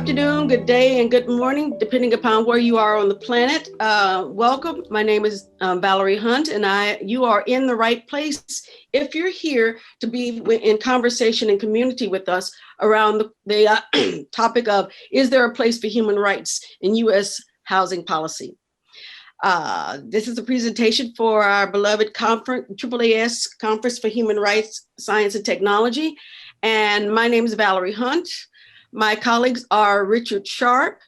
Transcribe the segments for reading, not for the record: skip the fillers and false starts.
afternoon, good day, and good morning, depending upon where you are on the planet. Welcome. My name is Valerie Hunt, and you are in the right place if you're here to be in conversation and community with us around the topic of, is there a place for human rights in U.S. housing policy? This is a presentation for our beloved conference, AAAS Conference for Human Rights, Science, and Technology. And my name is Valerie Hunt. My colleagues are Richard Sharp,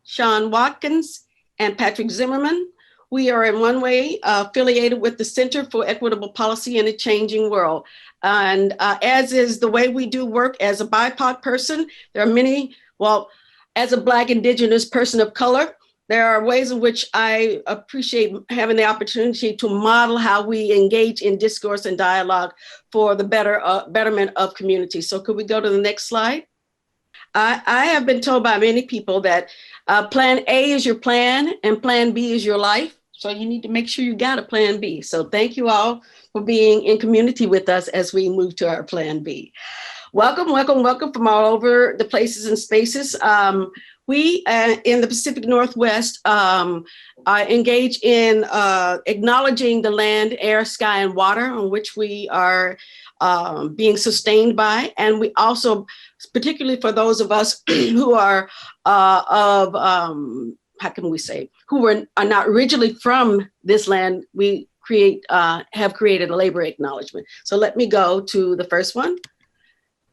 Sean Watkins, and Patrick Zimmerman. We are in one way affiliated with the Center for Equitable Policy in a Changing World. And as is the way we do work as a BIPOC person, there are many, well, as a Black Indigenous person of color, there are ways in which I appreciate having the opportunity to model how we engage in discourse and dialogue for the betterment of community. So could we go to the next slide? I have been told by many people that plan A is your plan and plan B is your life. So you need to make sure you got a plan B. So thank you all for being in community with us as we move to our plan B. Welcome, welcome, welcome from all over the places and spaces. We in the Pacific Northwest engage in acknowledging the land, air, sky, and water on which we are being sustained by. And we also, particularly for those of us who are how can we say, who are not originally from this land, we have created a labor acknowledgement. So let me go to the first one.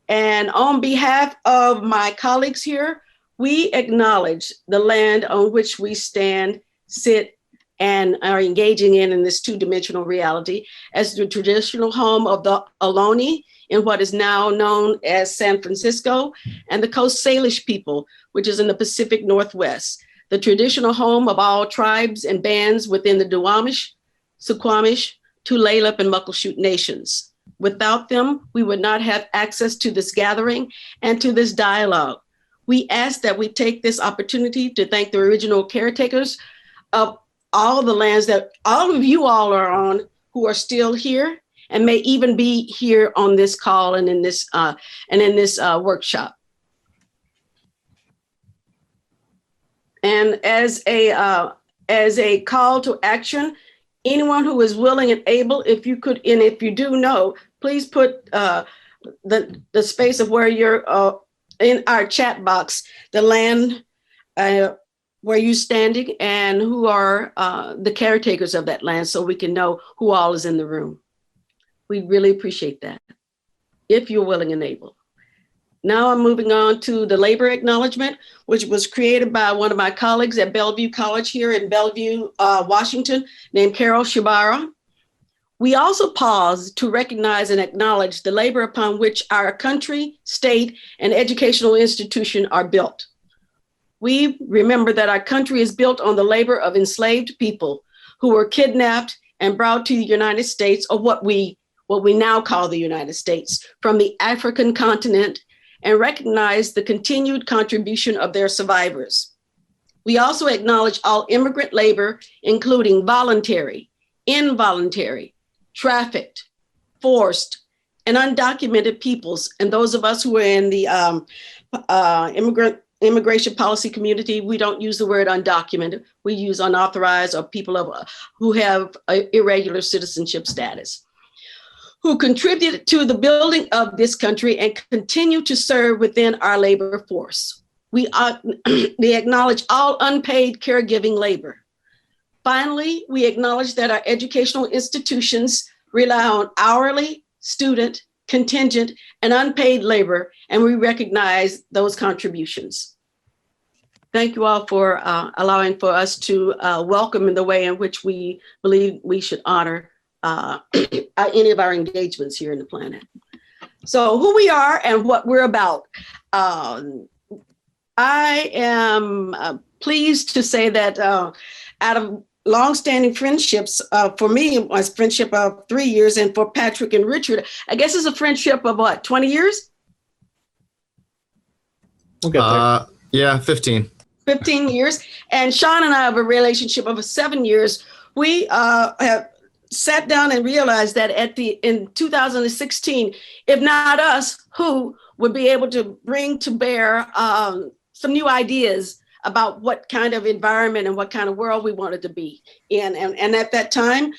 And on behalf of my colleagues here, we acknowledge the land on which we stand, sit, and are engaging in this two-dimensional reality as the traditional home of the Ohlone in what is now known as San Francisco, and the Coast Salish people, which is in the Pacific Northwest, the traditional home of all tribes and bands within the Duwamish, Suquamish, Tulalip, and Muckleshoot nations. Without them, we would not have access to this gathering and to this dialogue. We ask that we take this opportunity to thank the original caretakers of all the lands that all of you all are on, who are still here and may even be here on this call and in this workshop. And as a call to action, anyone who is willing and able, if you could, and if you do know, please put the space of where you're in our chat box, the land where you're standing and who are the caretakers of that land, so we can know who all is in the room. We really appreciate that, if you're willing and able. Now I'm moving on to the labor acknowledgement, which was created by one of my colleagues at Bellevue College here in Bellevue, Washington, named Carol Shibara. We also pause to recognize and acknowledge the labor upon which our country, state, and educational institution are built. We remember that our country is built on the labor of enslaved people who were kidnapped and brought to the United States, or what we now call the United States, from the African continent, and recognize the continued contribution of their survivors. We also acknowledge all immigrant labor, including voluntary, involuntary, trafficked, forced, and undocumented peoples. And those of us who are in the immigration policy community, we don't use the word undocumented. We use unauthorized, or people who have irregular citizenship status, who contributed to the building of this country and continue to serve within our labor force. We acknowledge all unpaid caregiving labor. Finally, we acknowledge that our educational institutions rely on hourly, student, contingent, and unpaid labor, and we recognize those contributions. Thank you all for allowing for us to welcome in the way in which we believe we should honor any of our engagements here in the planet. So who we are and what we're about. I am pleased to say that out of longstanding friendships, for me, it was friendship of 3 years, and for Patrick and Richard, I guess it's a friendship of what, 20 years? We'll get there. Yeah, 15. 15 years. And Sean and I have a relationship of 7 years. We have sat down and realized that in 2016, if not us, who would be able to bring to bear some new ideas about what kind of environment and what kind of world we wanted to be in. And at that time,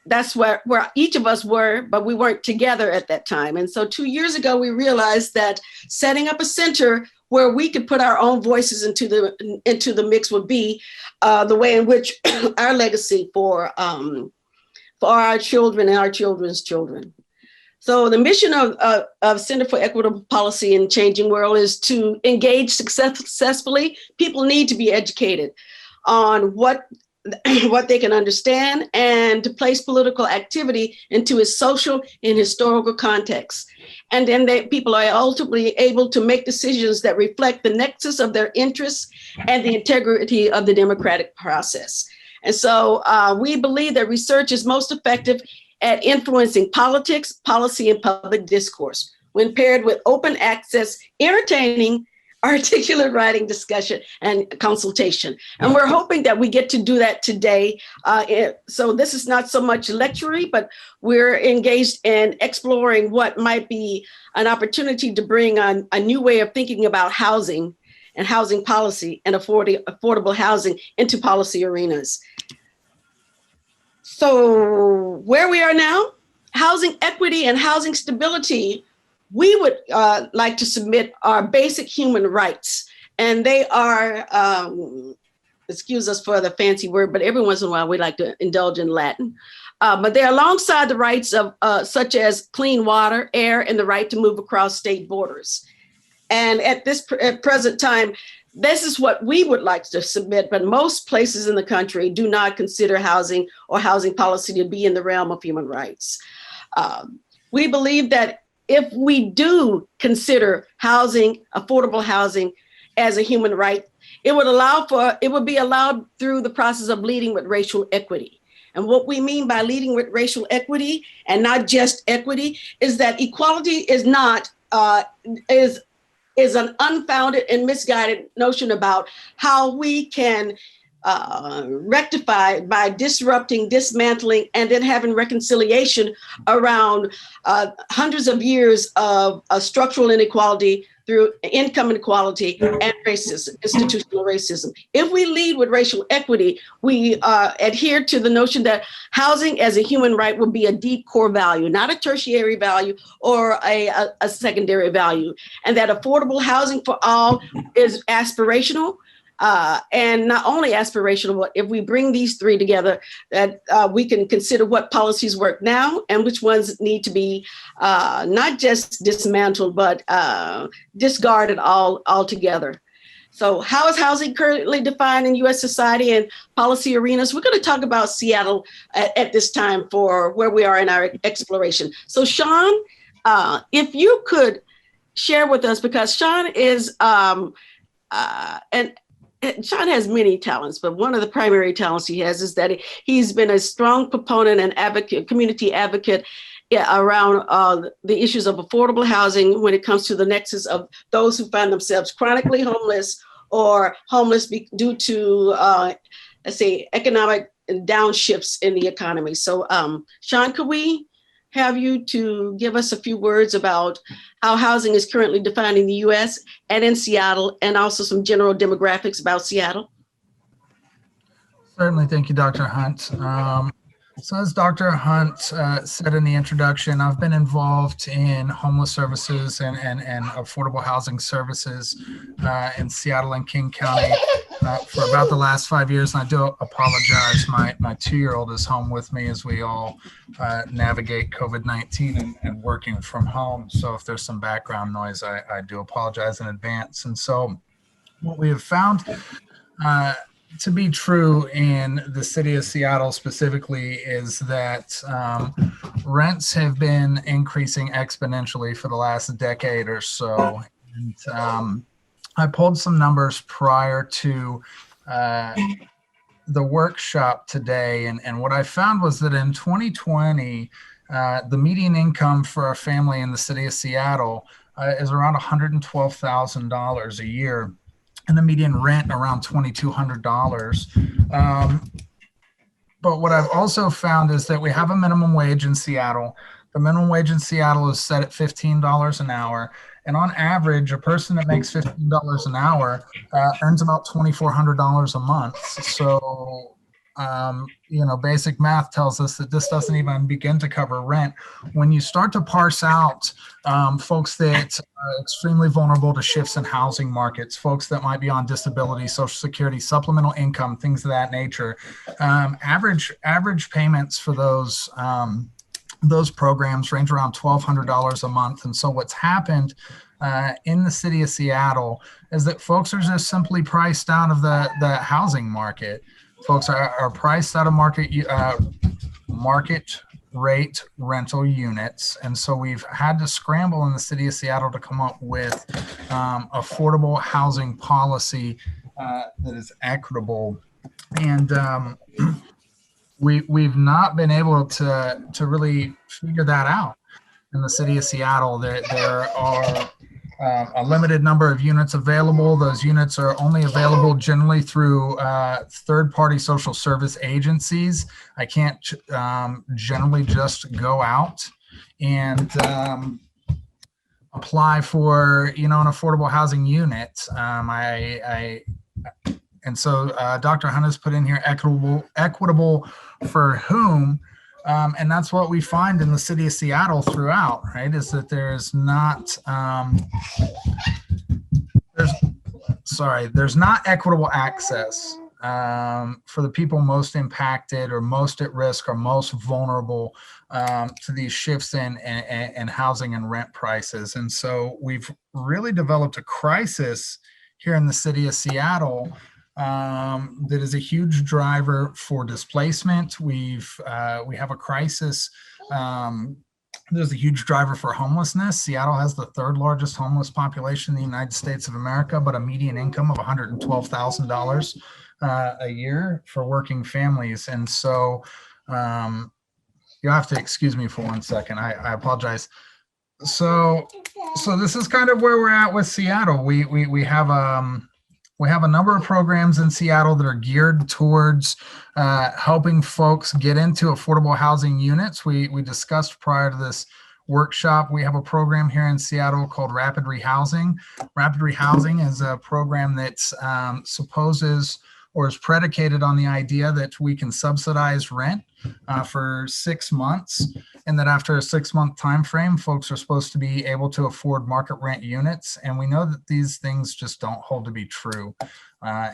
that's where each of us were, but we weren't together at that time. And so 2 years ago, we realized that setting up a center where we could put our own voices into the mix would be the way in which our legacy for our children and our children's children. So the mission of Center for Equitable Policy in Changing World is to engage successfully. People need to be educated on what they can understand and to place political activity into its social and historical context. And then people are ultimately able to make decisions that reflect the nexus of their interests and the integrity of the democratic process. And so we believe that research is most effective at influencing politics, policy, and public discourse when paired with open access, entertaining, articulate writing, discussion, and consultation. And we're hoping that we get to do that today. So this is not so much lecturing, but we're engaged in exploring what might be an opportunity to bring on a new way of thinking about housing and housing policy and affordable housing into policy arenas. So where we are now, housing equity and housing stability, we would like to submit our basic human rights. And they are, excuse us for the fancy word, but every once in a while we like to indulge in Latin. But they're alongside the rights of such as clean water, air, and the right to move across state borders. And at present time, this is what we would like to submit, but most places in the country do not consider housing or housing policy to be in the realm of human rights. We believe that if we do consider housing, affordable housing, as a human right, it would be allowed through the process of leading with racial equity. And what we mean by leading with racial equity, and not just equity, is that equality is not is an unfounded and misguided notion about how we can rectify by disrupting, dismantling, and then having reconciliation around hundreds of years of structural inequality through income inequality and racism, institutional racism. If we lead with racial equity, we adhere to the notion that housing as a human right will be a deep core value, not a tertiary value or a secondary value, and that affordable housing for all is aspirational. And not only aspirational, but if we bring these three together, that we can consider what policies work now and which ones need to be not just dismantled, but discarded altogether. So how is housing currently defined in U.S. society and policy arenas? We're going to talk about Seattle at this time for where we are in our exploration. So Sean, if you could share with us, because Sean is, Sean has many talents, but one of the primary talents he has is that he's been a strong proponent and advocate, community advocate around the issues of affordable housing when it comes to the nexus of those who find themselves chronically homeless or homeless due to, let's say, economic downshifts in the economy. So Sean, could we have you to give us a few words about how housing is currently defined in the US and in Seattle, and also some general demographics about Seattle? Certainly, thank you, Dr. Hunt. So as Dr. Hunt said in the introduction, I've been involved in homeless services and affordable housing services in Seattle and King County for about the last 5 years. And I do apologize, my 2-year-old is home with me as we all navigate COVID-19 and working from home. So if there's some background noise, I do apologize in advance. And so what we have found to be true in the city of Seattle specifically is that rents have been increasing exponentially for the last decade or so. And I pulled some numbers prior to the workshop today, and what I found was that in 2020, the median income for a family in the city of Seattle is around $112,000 a year, and the median rent around $2,200. But what I've also found is that we have a minimum wage in Seattle. The minimum wage in Seattle is set at $15 an hour. And on average, a person that makes $15 an hour earns about $2,400 a month. So, basic math tells us that this doesn't even begin to cover rent. When you start to parse out folks that are extremely vulnerable to shifts in housing markets, folks that might be on disability, Social Security, supplemental income, things of that nature, average payments for those programs range around $1,200 a month. And so what's happened in the city of Seattle is that folks are just simply priced out of the housing market. Folks are priced out of market rate rental units. And so we've had to scramble in the city of Seattle to come up with affordable housing policy that is equitable. And we've not been able to really figure that out in the city of Seattle. There are a limited number of units available. Those units are only available generally through third-party social service agencies. I can't generally just go out and apply for an affordable housing unit. And so Dr. Hunt has put in here equitable for whom, and that's what we find in the city of Seattle throughout, right? Is that there's not equitable access for the people most impacted or most at risk or most vulnerable to these shifts in housing and rent prices. And so we've really developed a crisis here in the city of Seattle that is a huge driver for displacement. We have a crisis. There's a huge driver for homelessness. Seattle has the third largest homeless population in the United States of America, but a median income of $112,000 a year for working families. And so you'll have to excuse me for 1 second. I apologize. So this is kind of where we're at with Seattle. We have a number of programs in Seattle that are geared towards helping folks get into affordable housing units. We discussed prior to this workshop, we have a program here in Seattle called Rapid Rehousing. Rapid Rehousing is a program that supposes or is predicated on the idea that we can subsidize rent for 6 months, and that after a 6-month time frame, folks are supposed to be able to afford market rent units. And we know that these things just don't hold to be true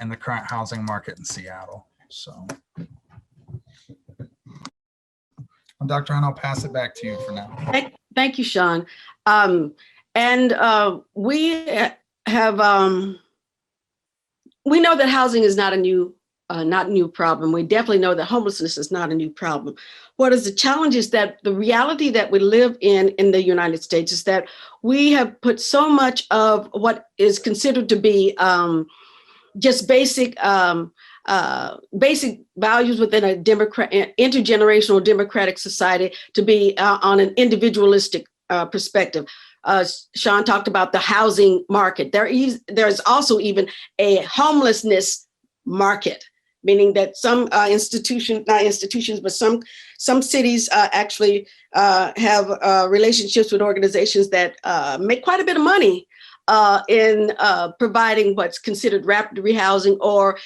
in the current housing market in Seattle. So, Dr. Hunt, I'll pass it back to you for now. Thank you, Sean. We have we know that housing is not a new problem. We definitely know that homelessness is not a new problem. What is the challenge is that the reality that we live in the United States is that we have put so much of what is considered to be just basic values within a intergenerational democratic society to be on an individualistic perspective. Sean talked about the housing market. There's also even a homelessness market, meaning that some some cities actually have relationships with organizations that make quite a bit of money in providing what's considered rapid rehousing or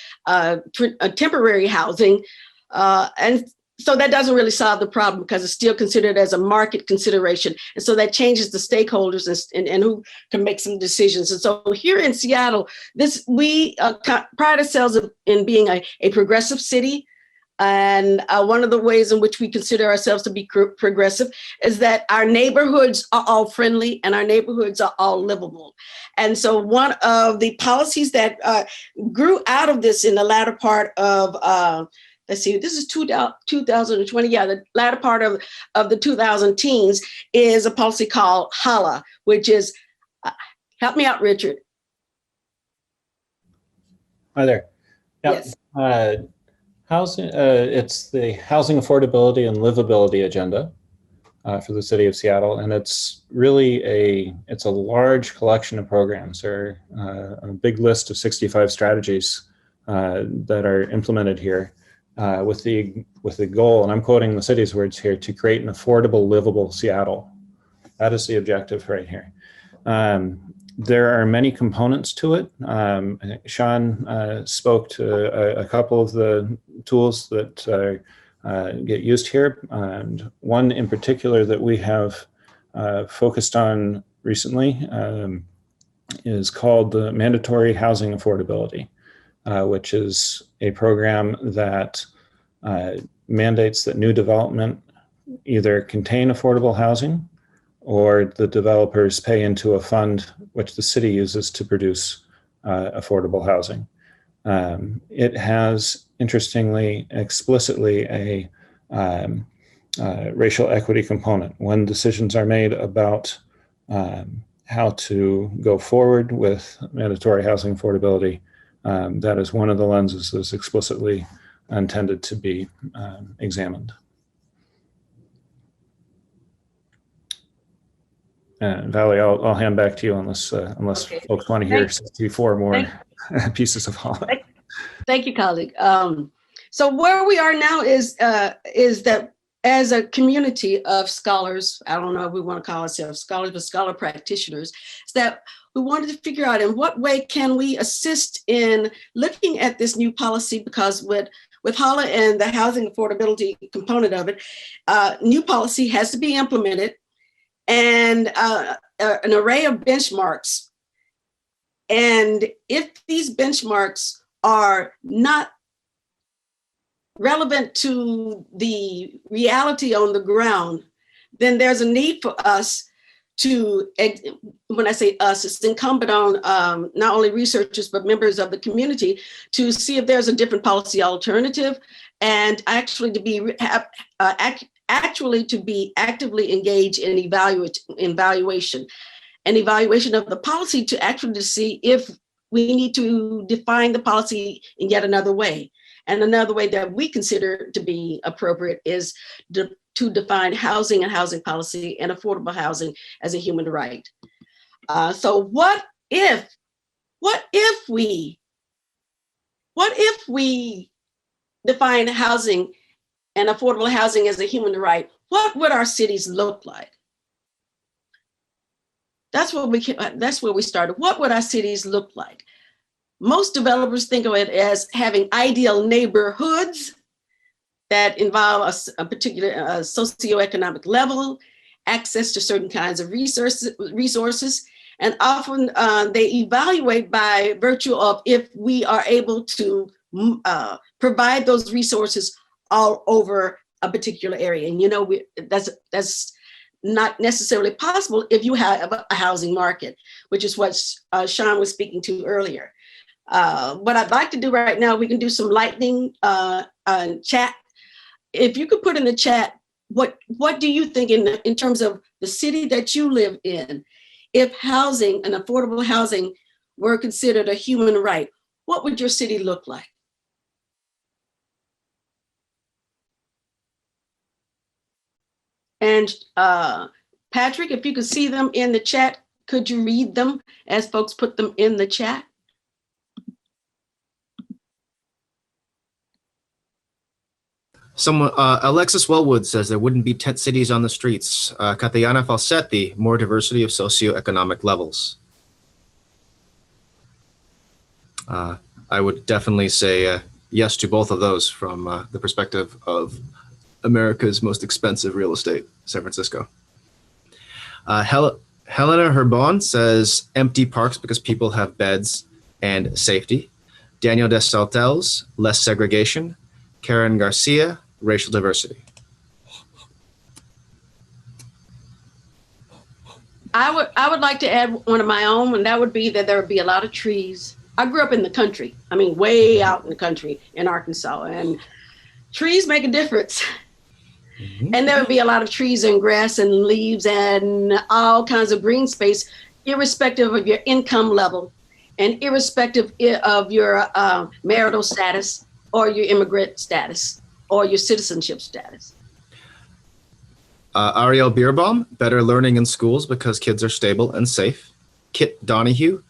temporary housing. And so that doesn't really solve the problem because it's still considered as a market consideration. And so that changes the stakeholders and who can make some decisions. And so here in Seattle, we pride ourselves in being a progressive city. And one of the ways in which we consider ourselves to be progressive is that our neighborhoods are all friendly and our neighborhoods are all livable. And so one of the policies that grew out of this in the latter part of let's see, this is 2020. Yeah, the latter part of the 2010s is a policy called HALA, which is, help me out, Richard. Hi there. Yep. Yes. Housing, it's the Housing Affordability and Livability Agenda for the City of Seattle, and it's really a large collection of programs. There are a big list of 65 strategies that are implemented here. With the goal, and I'm quoting the city's words here, to create an affordable, livable Seattle. That is the objective right here. There are many components to it. I think Sean spoke to a couple of the tools that get used here. And one in particular that we have focused on recently is called the Mandatory Housing Affordability, which is a program that mandates that new development either contain affordable housing or the developers pay into a fund which the city uses to produce affordable housing. It has, interestingly, explicitly a racial equity component. When decisions are made about how to go forward with mandatory housing affordability, that is one of the lenses that's explicitly intended to be examined. And Valerie, I'll hand back to you unless Okay. folks want to hear 64 more pieces of Holland. Thank you, colleague. So where we are now is that as a community of scholars, I don't know if we want to call ourselves scholars, but scholar practitioners, is that we wanted to figure out in what way can we assist in looking at this new policy, because with HALA and the housing affordability component of it, new policy has to be implemented, and an array of benchmarks. And if these benchmarks are not relevant to the reality on the ground, then there's a need for us to, when I say us, it's incumbent on not only researchers, but members of the community to see if there's a different policy alternative, and actually to be actively engaged in evaluation of the policy, to actually see if we need to define the policy in yet another way. And another way that we consider to be appropriate is to define housing and housing policy and affordable housing as a human right. So what if we define housing and affordable housing as a human right? What would our cities look like? That's where we started. What would our cities look like? Most developers think of it as having ideal neighborhoods that involve a particular socioeconomic level, access to certain kinds of resources, and often they evaluate by virtue of if we are able to provide those resources all over a particular area. And that's not necessarily possible if you have a housing market, which is what Sean was speaking to earlier. What I'd like to do right now, we can do some lightning chat. If you could put in the chat, what do you think in terms of the city that you live in, if housing and affordable housing were considered a human right, what would your city look like? And Patrick, if you could see them in the chat, could you read them as folks put them in the chat? Someone, Alexis Wellwood says there wouldn't be tent cities on the streets. Katayana Falsetti, more diversity of socioeconomic levels. I would definitely say yes to both of those from the perspective of America's most expensive real estate, San Francisco. Helena Herbon says empty parks because people have beds and safety. Daniel Desaltels, less segregation. Karen Garcia, racial diversity. I would like to add one of my own, and that would be that there would be a lot of trees. I grew up in the country. I mean, way out in the country in Arkansas, and trees make a difference. Mm-hmm. And there would be a lot of trees and grass and leaves and all kinds of green space, irrespective of your income level and irrespective of your marital status or your immigrant status or your citizenship status. Ariel Bierbaum, better learning in schools because kids are stable and safe. Kit Donahue,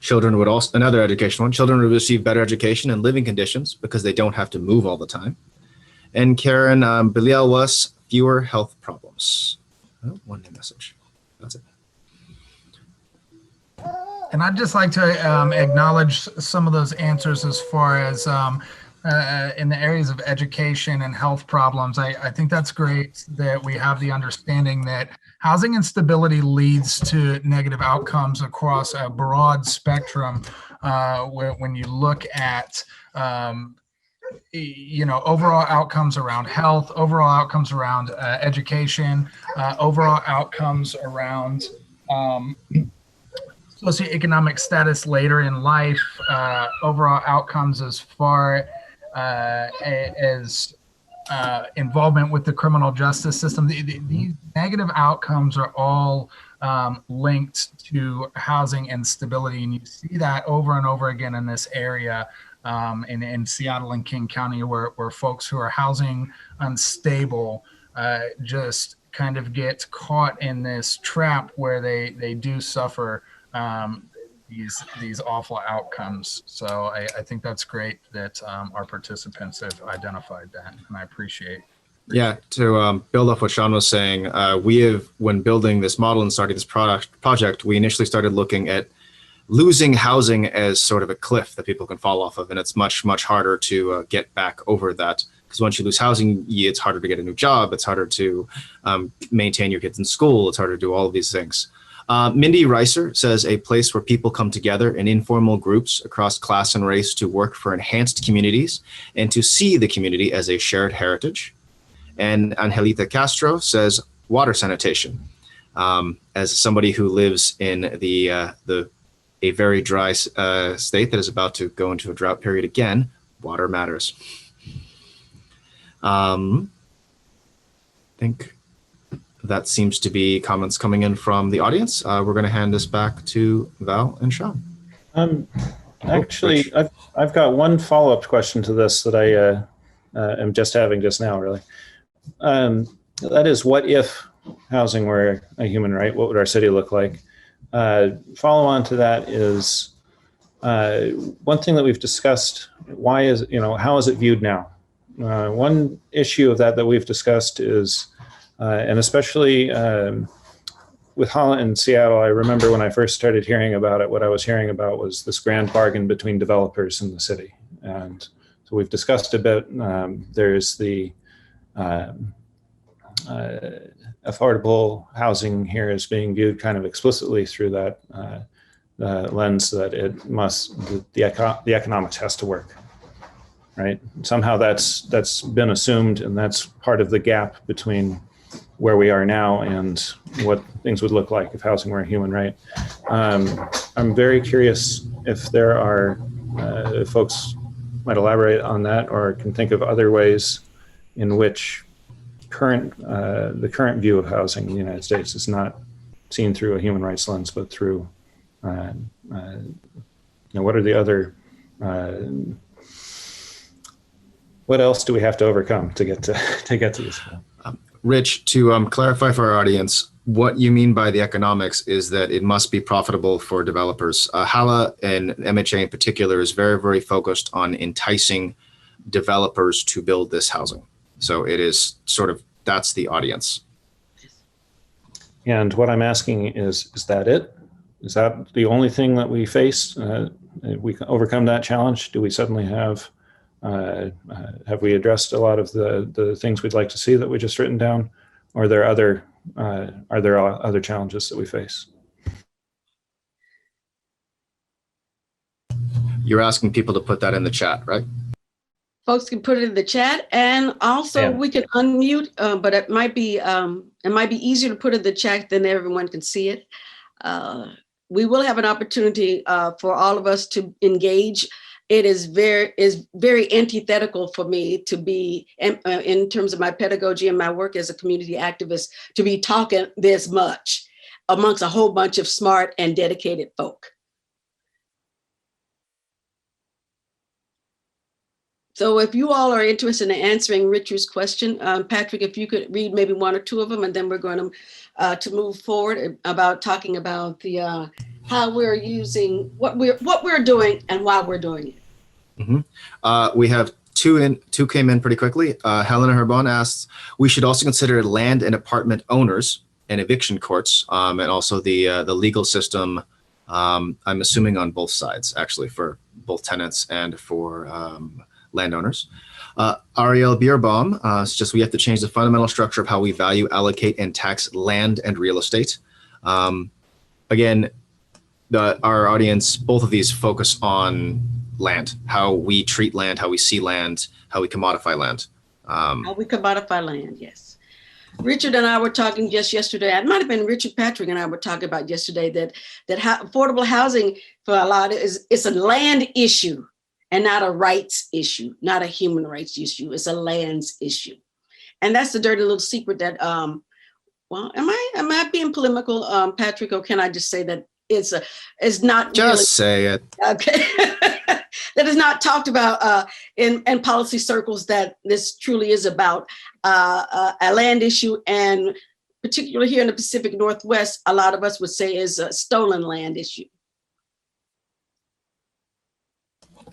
children would also, another education one, children would receive better education and living conditions because they don't have to move all the time. And Karen Belial was fewer health problems. Oh, one new message. That's it. And I'd just like to acknowledge some of those answers as far as in the areas of education and health problems. I think that's great that we have the understanding that housing instability leads to negative outcomes across a broad spectrum. When you look at overall outcomes around health, overall outcomes around education, overall outcomes around socioeconomic status later in life, overall outcomes as far as involvement with the criminal justice system. These negative outcomes are all linked to housing instability, and you see that over and over again in this area. In Seattle and King County, where folks who are housing unstable just kind of get caught in this trap where they do suffer these awful outcomes. So I think that's great that our participants have identified that, and I appreciate. Yeah, to build off what Sean was saying, when building this model and starting this project, we initially started looking at losing housing as sort of a cliff that people can fall off of. And it's much, much harder to get back over that, because once you lose housing, it's harder to get a new job. It's harder to maintain your kids in school. It's harder to do all of these things. Mindy Reiser says a place where people come together in informal groups across class and race to work for enhanced communities and to see the community as a shared heritage. And Angelita Castro says water sanitation. As somebody who lives in a very dry state that is about to go into a drought period again, water matters. I think that seems to be comments coming in from the audience. We're going to hand this back to Val and Sean. Actually, I've got one follow-up question to this that I am just having just now, really. That is, what if housing were a human right? What would our city look like? Follow on to that is one thing that we've discussed. How is it viewed now? One issue of that we've discussed is, and especially with Holland and Seattle, I remember when I first started hearing about it, what I was hearing about was this grand bargain between developers and the city. And so we've discussed a bit. There's the affordable housing here is being viewed kind of explicitly through that lens that the economics has to work, right? Somehow that's been assumed, and that's part of the gap between where we are now and what things would look like if housing were a human right. I'm very curious if there are if folks might elaborate on that or can think of other ways in which the current view of housing in the United States is not seen through a human rights lens, but through what are the other what else do we have to overcome to get to this point? Rich, to clarify for our audience, what you mean by the economics is that it must be profitable for developers. HALA and MHA in particular is very, very focused on enticing developers to build this housing. So it is that's the audience. And what I'm asking is that it? Is that the only thing that we face? We can overcome that challenge? Do we suddenly have we addressed a lot of the things we'd like to see that we just written down? Or are there other challenges that we face? You're asking people to put that in the chat, right? Folks can put it in the chat, and also we can unmute, but it might be easier to put it in the chat than everyone can see it. We will have an opportunity for all of us to engage. It is very antithetical for me to be, in terms of my pedagogy and my work as a community activist, to be talking this much amongst a whole bunch of smart and dedicated folk. So if you all are interested in answering Richard's question, Patrick, if you could read maybe one or two of them, and then we're going to move forward about talking about the how we're using what we're doing and why we're doing it. Mm-hmm. We have two came in pretty quickly. Helena Herbon asks, we should also consider land and apartment owners and eviction courts, and also the legal system I'm assuming on both sides, actually, for both tenants and for landowners. Ariel Bierbaum suggests we have to change the fundamental structure of how we value, allocate, and tax land and real estate. Again, our audience, both of these focus on land, how we treat land, how we see land, how we commodify land. How we commodify land, yes. Richard and I were talking just yesterday. It might have been Richard Patrick and I were talking about yesterday that affordable housing for a lot it's a land issue and not a rights issue, not a human rights issue. It's a lands issue, and that's the dirty little secret that. Well, am I being polemical, Patrick, or can I just say that it's not just really, say it? Okay. That is not talked about in policy circles, that this truly is about a land issue, and particularly here in the Pacific Northwest, a lot of us would say is a stolen land issue.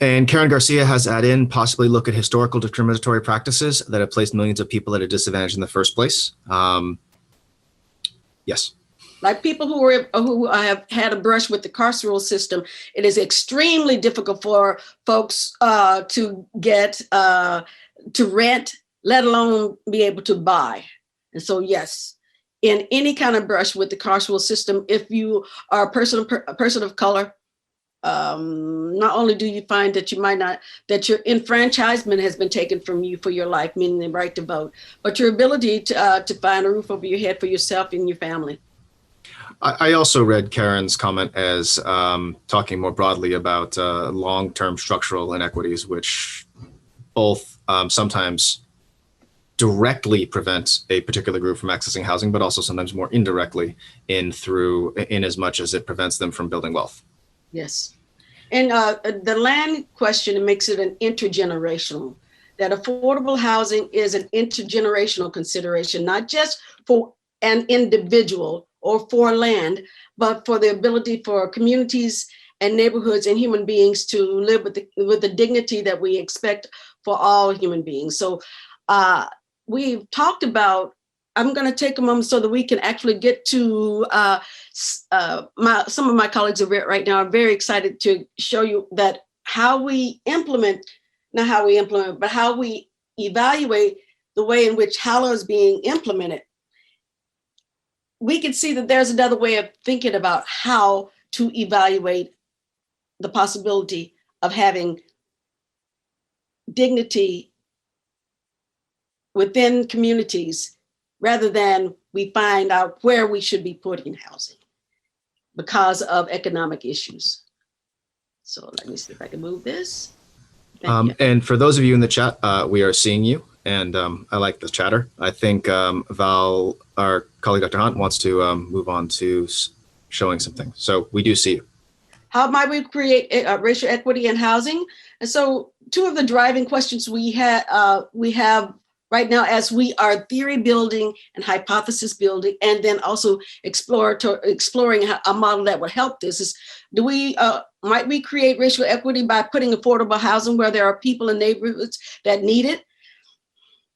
And Karen Garcia has added in, possibly look at historical discriminatory practices that have placed millions of people at a disadvantage in the first place. Yes. Like people who have had a brush with the carceral system, it is extremely difficult for folks to get to rent, let alone be able to buy. And so, yes, in any kind of brush with the carceral system, if you are a person of color, not only do you find that that your enfranchisement has been taken from you for your life, meaning the right to vote, but your ability to find a roof over your head for yourself and your family. I also read Karen's comment as talking more broadly about long-term structural inequities, which both sometimes directly prevent a particular group from accessing housing, but also sometimes more indirectly in as much as it prevents them from building wealth. Yes. And the land question makes it an intergenerational, that affordable housing is an intergenerational consideration, not just for an individual or for land, but for the ability for communities and neighborhoods and human beings to live with the dignity that we expect for all human beings. So we've talked about, I'm going to take a moment so that we can actually get to some of my colleagues right now are very excited to show you that how we implement, not how we implement, but how we evaluate the way in which HALA is being implemented. We can see that there's another way of thinking about how to evaluate the possibility of having dignity within communities, rather than we find out where we should be putting housing because of economic issues. So let me see if I can move this. And for those of you in the chat, we are seeing you, and I like this chatter. I think Val, our colleague Dr. Hunt, wants to move on to showing something. So we do see you. How might we create racial equity in housing? And so two of the driving questions we have right now, as we are theory building and hypothesis building, and then also exploring a model that would help this, is might we create racial equity by putting affordable housing where there are people in neighborhoods that need it?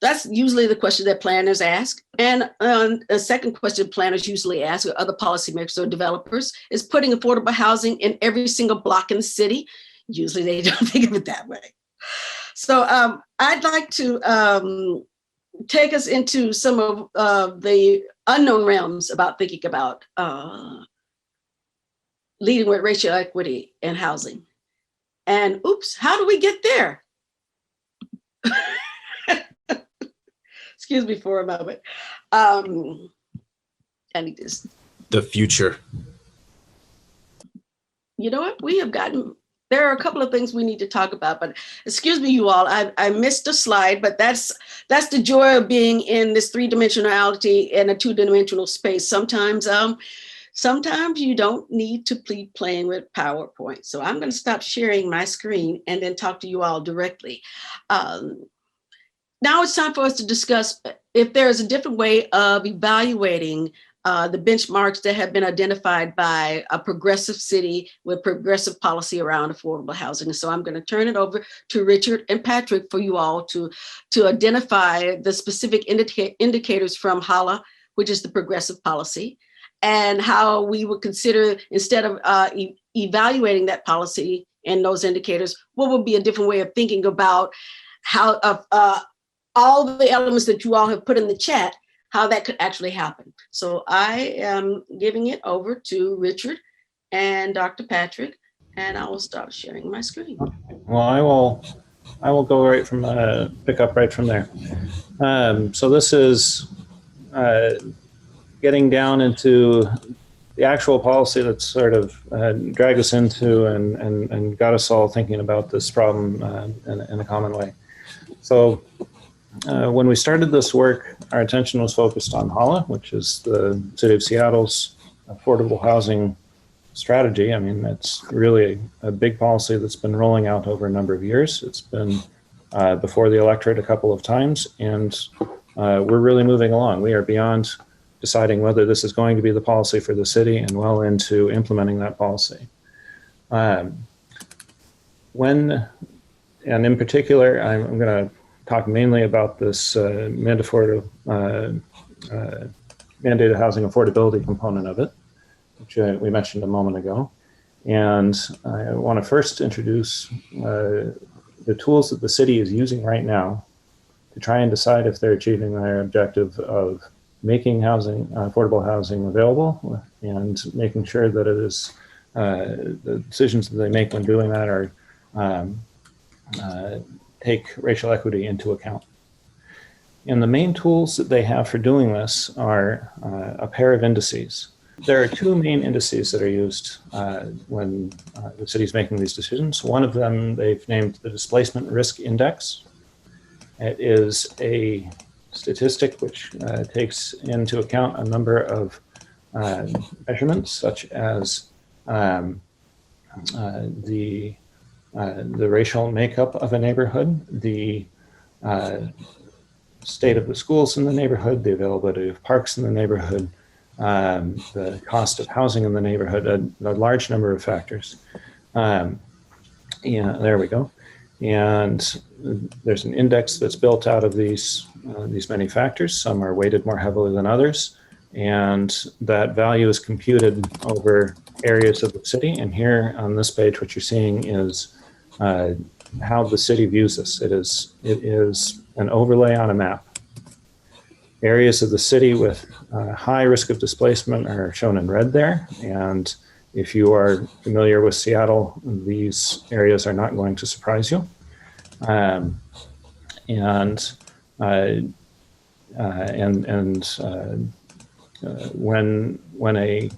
That's usually the question that planners ask. And a second question planners usually ask, or other policymakers or developers, is putting affordable housing in every single block in the city. Usually they don't think of it that way. So I'd like to take us into some of the unknown realms about thinking about leading with racial equity in housing. And oops, how do we get there? Excuse me for a moment. I need this. The future. You know what? There are a couple of things we need to talk about, but excuse me, you all, I missed a slide, but that's the joy of being in this three-dimensionality in a two-dimensional space. Sometimes you don't need to be playing with PowerPoint. So I'm going to stop sharing my screen and then talk to you all directly. Now it's time for us to discuss if there is a different way of evaluating the benchmarks that have been identified by a progressive city with progressive policy around affordable housing. So I'm going to turn it over to Richard and Patrick for you all to identify the specific indicators from HALA, which is the progressive policy, and how we would consider, instead of evaluating that policy and those indicators, what would be a different way of thinking about how all the elements that you all have put in the chat, how that could actually happen. So I am giving it over to Richard and Dr. Patrick, and I will start sharing my screen. Well, I will go right from pick up right from there. So this is getting down into the actual policy that sort of dragged us into and got us all thinking about this problem in a common way. So when we started this work, our attention was focused on HALA, which is the City of Seattle's affordable housing strategy. I mean, it's really a big policy that's been rolling out over a number of years. It's been before the electorate a couple of times, and we're really moving along. We are beyond deciding whether this is going to be the policy for the city and well into implementing that policy. And in particular, I'm going to talk mainly about this mandated housing affordability component of it, which we mentioned a moment ago. And I want to first introduce the tools that the city is using right now to try and decide if they're achieving their objective of making housing, affordable housing available, and making sure that it is the decisions that they make when doing that are take racial equity into account. And the main tools that they have for doing this are a pair of indices. There are two main indices that are used when the city is making these decisions. One of them they've named the Displacement Risk Index. It is a statistic which takes into account a number of measurements, such as the racial makeup of a neighborhood, the state of the schools in the neighborhood, the availability of parks in the neighborhood, the cost of housing in the neighborhood, a large number of factors. Yeah, there we go. And there's an index that's built out of these many factors. Some are weighted more heavily than others. And that value is computed over areas of the city. And here on this page, what you're seeing is how the city views this. It is an overlay on a map. Areas of the city with high risk of displacement are shown in red there. And if you are familiar with Seattle, these areas are not going to surprise you. When a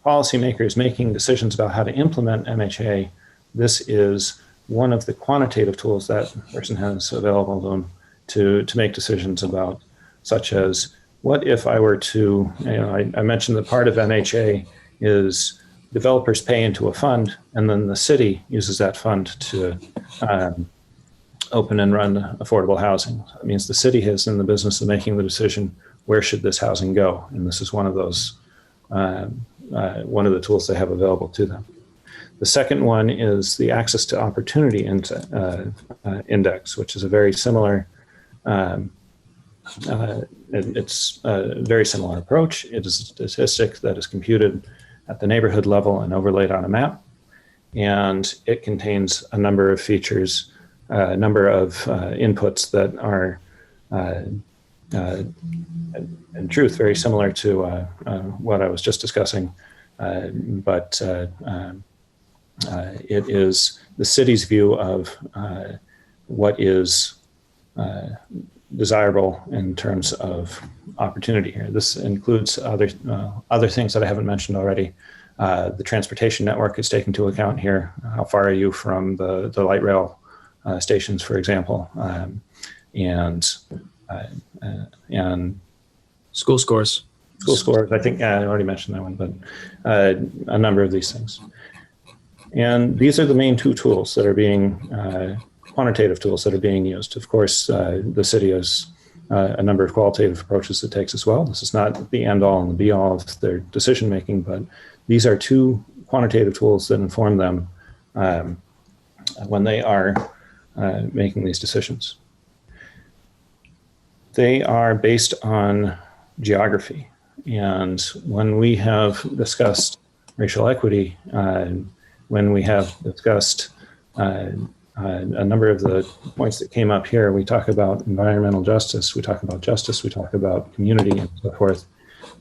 policymaker is making decisions about how to implement MHA, this is one of the quantitative tools that person has available to them to make decisions about, such as what if I were to, I mentioned that part of MHA is developers pay into a fund, and then the city uses that fund to open and run affordable housing. That means the city is in the business of making the decision, where should this housing go? And this is one of those, one of the tools they have available to them. The second one is the Access to Opportunity Index, which is a very similar, it's a very similar approach. It is a statistic that is computed at the neighborhood level and overlaid on a map. And it contains a number of features, a number of inputs that are, in truth, very similar to what I was just discussing. But it is the city's view of what is desirable in terms of opportunity here. This includes other things that I haven't mentioned already. The transportation network is taken into account here. How far are you from the light rail stations, for example, and school scores. School scores. I think I already mentioned that one, but a number of these things. And these are the main two tools that are being quantitative tools that are being used. Of course, the city has a number of qualitative approaches it takes as well. This is not the end all and the be all of their decision making, but these are two quantitative tools that inform them when they are making these decisions. They are based on geography. And when we have discussed racial equity, when we have discussed a number of the points that came up here, we talk about environmental justice, we talk about community and so forth.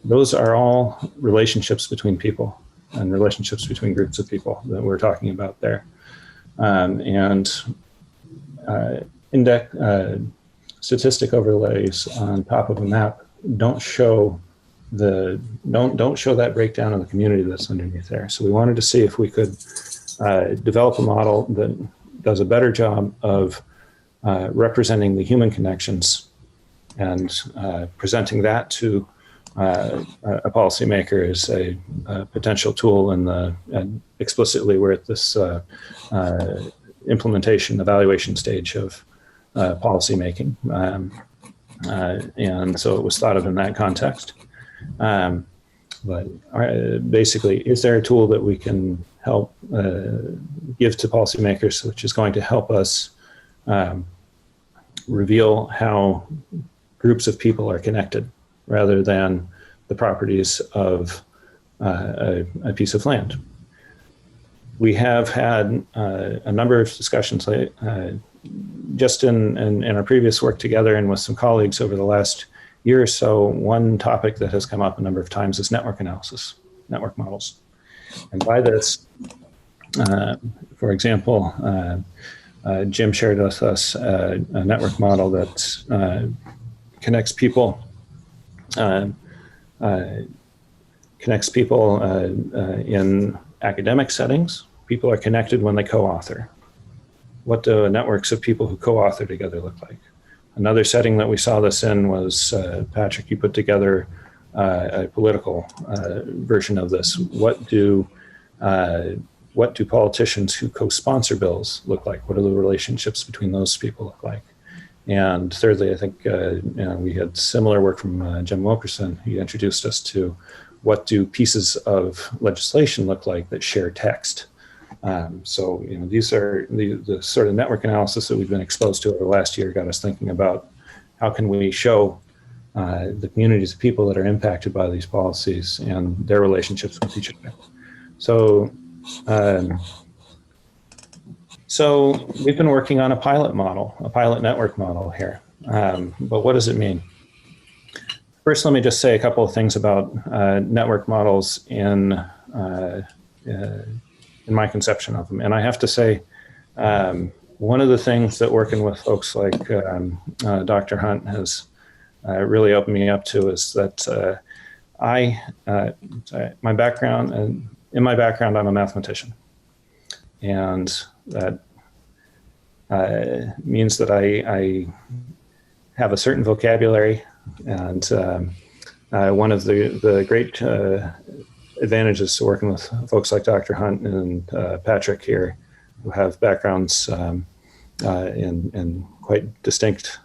Those are all relationships between people and relationships between groups of people that we're talking about there. Statistic overlays on top of a map don't show that breakdown in the community that's underneath there. So we wanted to see if we could develop a model that does a better job of representing the human connections and presenting that to a policymaker as a potential tool and explicitly we're at this implementation evaluation stage of policymaking. And so it was thought of in that context. But basically, is there a tool that we can help give to policymakers, which is going to help us reveal how groups of people are connected rather than the properties of a piece of land? We have had a number of discussions just in our previous work together and with some colleagues over the last year or so. One topic that has come up a number of times is network analysis, network models. And by this, for example, Jim shared with us a network model that connects people in academic settings. People are connected when they co-author. What do networks of people who co-author together look like? Another setting that we saw this in was, Patrick, you put together a political version of this. What do politicians who co-sponsor bills look like? What are the relationships between those people look like? And thirdly, I think we had similar work from Jim Wilkerson. He introduced us to what do pieces of legislation look like that share text. So these are the sort of network analysis that we've been exposed to over the last year got us thinking about how can we show the communities of people that are impacted by these policies and their relationships with each other. So we've been working on a pilot network model here. But what does it mean? First, let me just say a couple of things about network models in my conception of them. And I have to say, one of the things that working with folks like Dr. Hunt has really opened me up to is that in my background, I'm a mathematician. And that means that I have a certain vocabulary. And one of the great advantages to working with folks like Dr. Hunt and Patrick here, who have backgrounds in quite distinct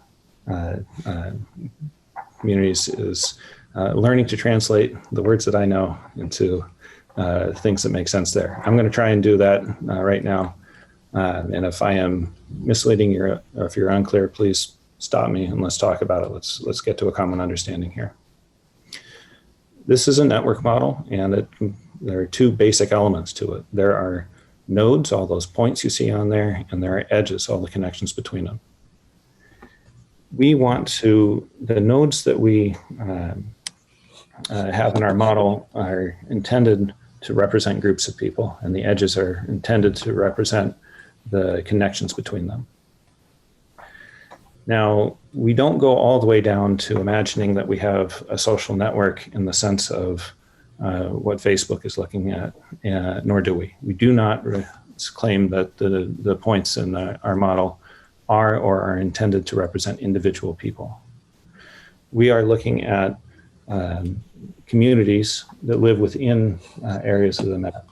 communities, is learning to translate the words that I know into things that make sense there. I'm going to try and do that right now. And if I am misleading you, or if you're unclear, please stop me and let's talk about it. Let's get to a common understanding here. This is a network model, and there are two basic elements to it. There are nodes, all those points you see on there, and there are edges, all the connections between them. The nodes that we have in our model are intended to represent groups of people, and the edges are intended to represent the connections between them. Now, we don't go all the way down to imagining that we have a social network in the sense of what Facebook is looking at, nor do we. We do not claim that the points in our model are intended to represent individual people. We are looking at communities that live within areas of the map.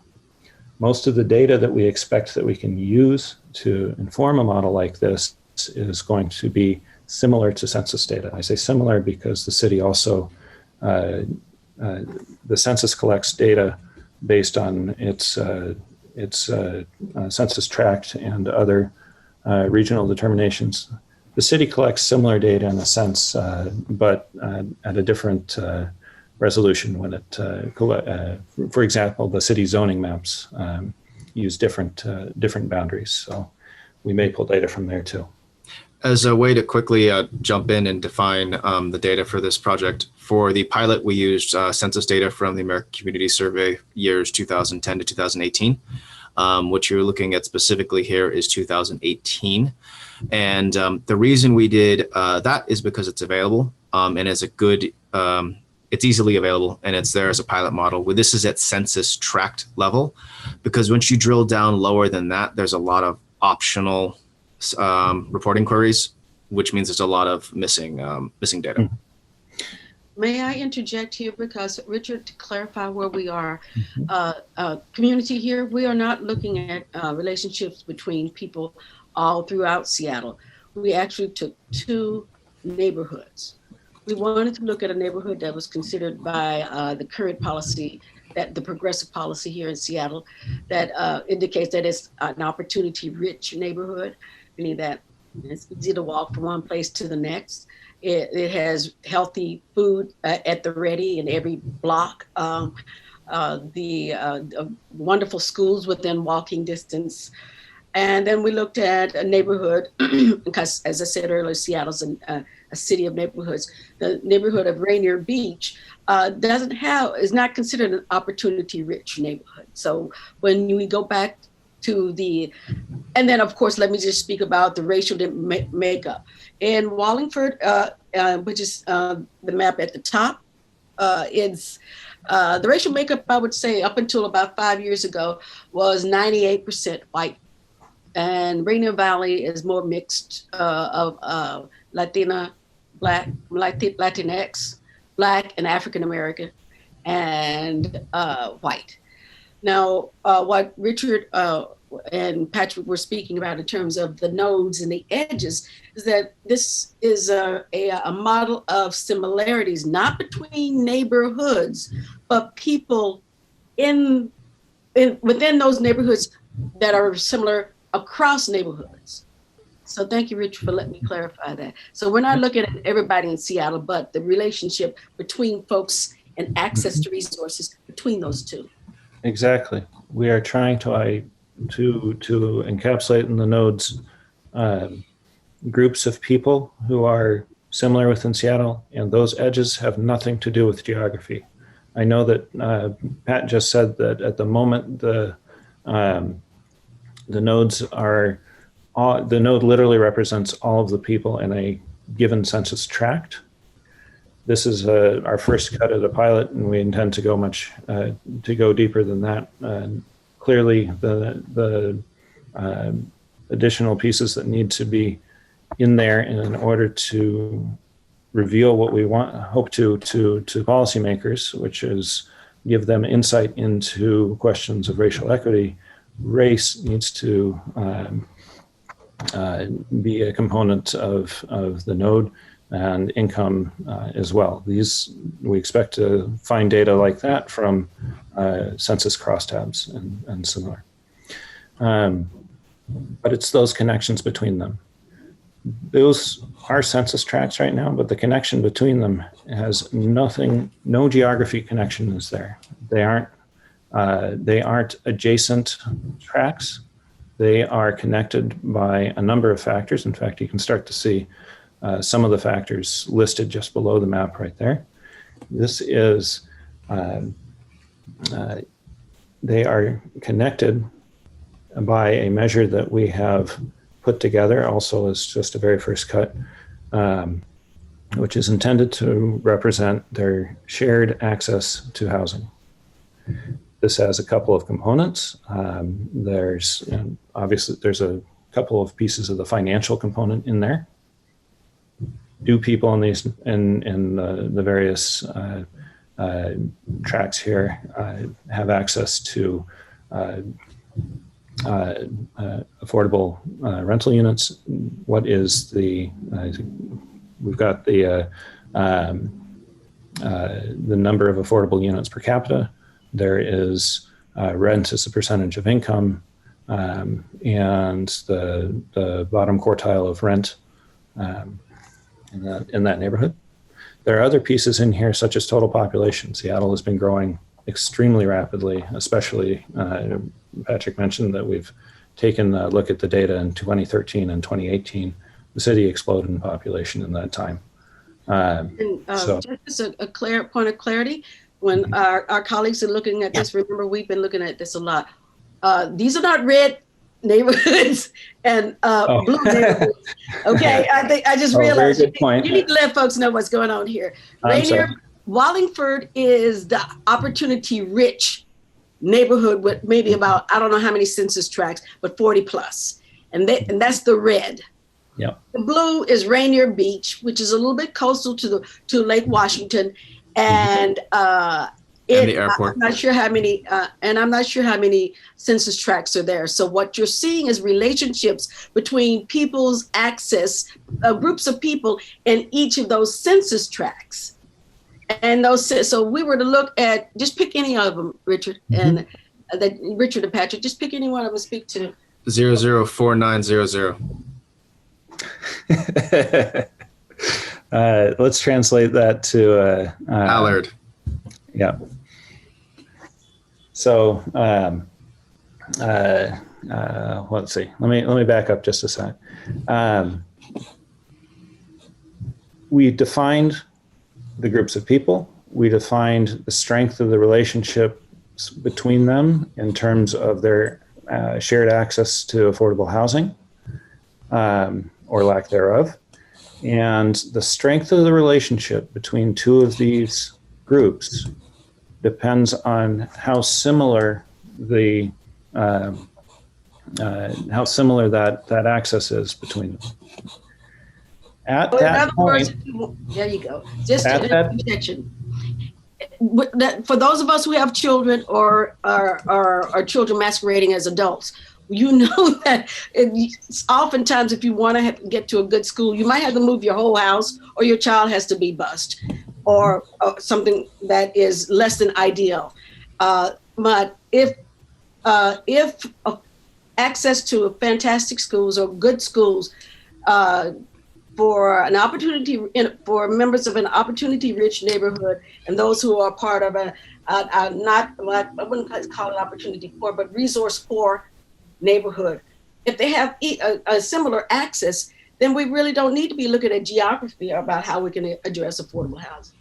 Most of the data that we expect that we can use to inform a model like this is going to be similar to census data. I say similar because the city also, the census collects data based on its census tract and other regional determinations. The city collects similar data in a sense, but at a different resolution when it, for example, the city zoning maps use different boundaries. So we may pull data from there too. As a way to quickly jump in and define the data for this project, for the pilot, we used census data from the American Community Survey years 2010 to 2018. What you're looking at specifically here is 2018. And the reason we did that is because it's available and it's a good, it's easily available and it's there as a pilot model. This is at census tract level, because once you drill down lower than that, there's a lot of optional reporting queries, which means there's a lot of missing data. May I interject here, because Richard, to clarify where we are, community here, we are not looking at relationships between people all throughout Seattle. We actually took 2 neighborhoods. We wanted to look at a neighborhood that was considered by the current policy, that the progressive policy here in Seattle, that indicates that it's an opportunity-rich neighborhood, meaning that it's easy to walk from one place to the next. It has healthy food at the ready in every block. The wonderful schools within walking distance. And then we looked at a neighborhood, because as I said earlier, Seattle's a city of neighborhoods. The neighborhood of Rainier Beach is not considered an opportunity-rich neighborhood. So when we go back to and then of course, let me just speak about the racial makeup. In Wallingford, which is the map at the top, it's the racial makeup, I would say, up until about 5 years ago, was 98% white. And Rainier Valley is more mixed of Latina, Black, Latinx, Black and African American, and white. Now, what Richard and Patrick were speaking about in terms of the nodes and the edges is that this is a model of similarities, not between neighborhoods, but people within those neighborhoods that are similar across neighborhoods. So thank you, Rich, for letting me clarify that. So we're not looking at everybody in Seattle, but the relationship between folks and access to resources between those two. Exactly. We are trying to encapsulate in the nodes groups of people who are similar within Seattle, and those edges have nothing to do with geography. I know that Pat just said that at the moment the nodes are the node literally represents all of the people in a given census tract. This is our first cut of the pilot, and we intend to go deeper than that. Clearly, the additional pieces that need to be in there in order to reveal what we hope to policymakers, which is give them insight into questions of racial equity. Race needs to be a component of the node, and income as well. We expect to find data like that from census crosstabs and similar. But it's those connections between them. Those are census tracts right now, but the connection between them has nothing, no geography connection is there. They aren't adjacent tracts. They are connected by a number of factors. In fact, you can start to see some of the factors listed just below the map right there. This is, they are connected by a measure that we have put together also as just a very first cut, which is intended to represent their shared access to housing. This has a couple of components. Obviously there's a couple of pieces of the financial component in there. Do people in these in the various tracks here have access to affordable rental units? What is we've got the number of affordable units per capita. There is rent as a percentage of income, and the bottom quartile of rent in that neighborhood. There are other pieces in here, such as total population. Seattle has been growing extremely rapidly, especially Patrick mentioned that we've taken a look at the data in 2013 and 2018. The city exploded in population in that time. Just a clear point of clarity, when our colleagues are looking at this, remember we've been looking at this a lot. These are not red neighborhoods and blue neighborhoods. Okay, I just realized very good point. You need to let folks know what's going on here. Rainier, Wallingford is the opportunity-rich neighborhood with maybe about, I don't know how many census tracts, but 40 plus, and that's the red. Yep. The blue is Rainier Beach, which is a little bit coastal to Lake Washington, and the airport. I'm not sure how many, and I'm not sure how many census tracts are there. So what you're seeing is relationships between people's access, groups of people in each of those census tracts. And so we were to look at, just pick any of them, Richard, and Richard and Patrick, just pick any one of them, speak to. 004900. Let's translate that to Allard. Yeah. So let's see. Let me back up just a sec. We defined the groups of people. We defined the strength of the relationships between them in terms of their shared access to affordable housing, or lack thereof. And the strength of the relationship between two of these groups depends on how similar the that access is between them. At that point, there you go. Just an objection. For those of us who have children or are children masquerading as adults, you know that oftentimes if you want to get to a good school, you might have to move your whole house, or your child has to be bused, or something that is less than ideal. But if access to fantastic schools or good schools for an opportunity, for members of an opportunity-rich neighborhood, and those who are part of I wouldn't call it opportunity poor, but resource poor neighborhood, if they have a similar access, then we really don't need to be looking at geography about how we can address affordable housing.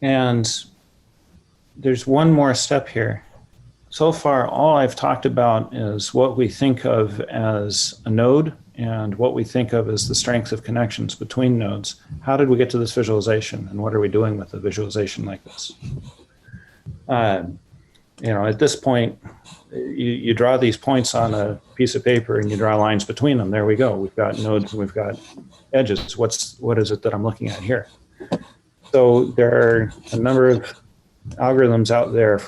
And there's one more step here. So far, all I've talked about is what we think of as a node and what we think of as the strength of connections between nodes. How did we get to this visualization, and what are we doing with a visualization like this? At this point, you draw these points on a piece of paper and you draw lines between them. There we go. We've got nodes and we've got edges. What is it that I'm looking at here? So there are a number of algorithms out there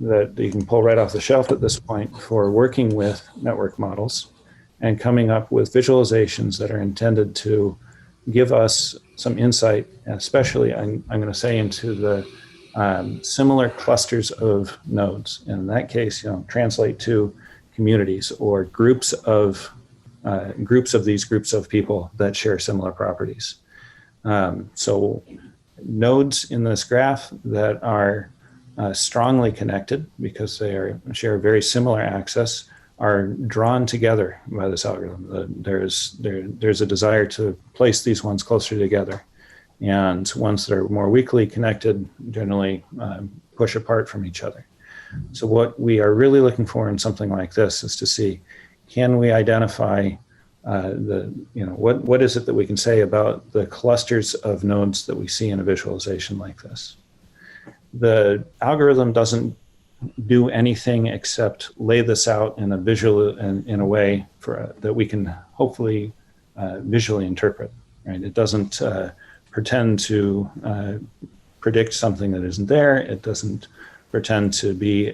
that you can pull right off the shelf at this point for working with network models and coming up with visualizations that are intended to give us some insight, especially I'm going to say into the similar clusters of nodes. And in that case, translate to communities or groups of these groups of people that share similar properties. So nodes in this graph that are strongly connected because they share very similar access are drawn together by this algorithm. There's a desire to place these ones closer together. And ones that are more weakly connected generally push apart from each other. So what we are really looking for in something like this is to see, can we identify what is it that we can say about the clusters of nodes that we see in a visualization like this? The algorithm doesn't do anything except lay this out in a visual in a way that we can hopefully visually interpret. Right? It doesn't pretend to predict something that isn't there. It doesn't pretend to be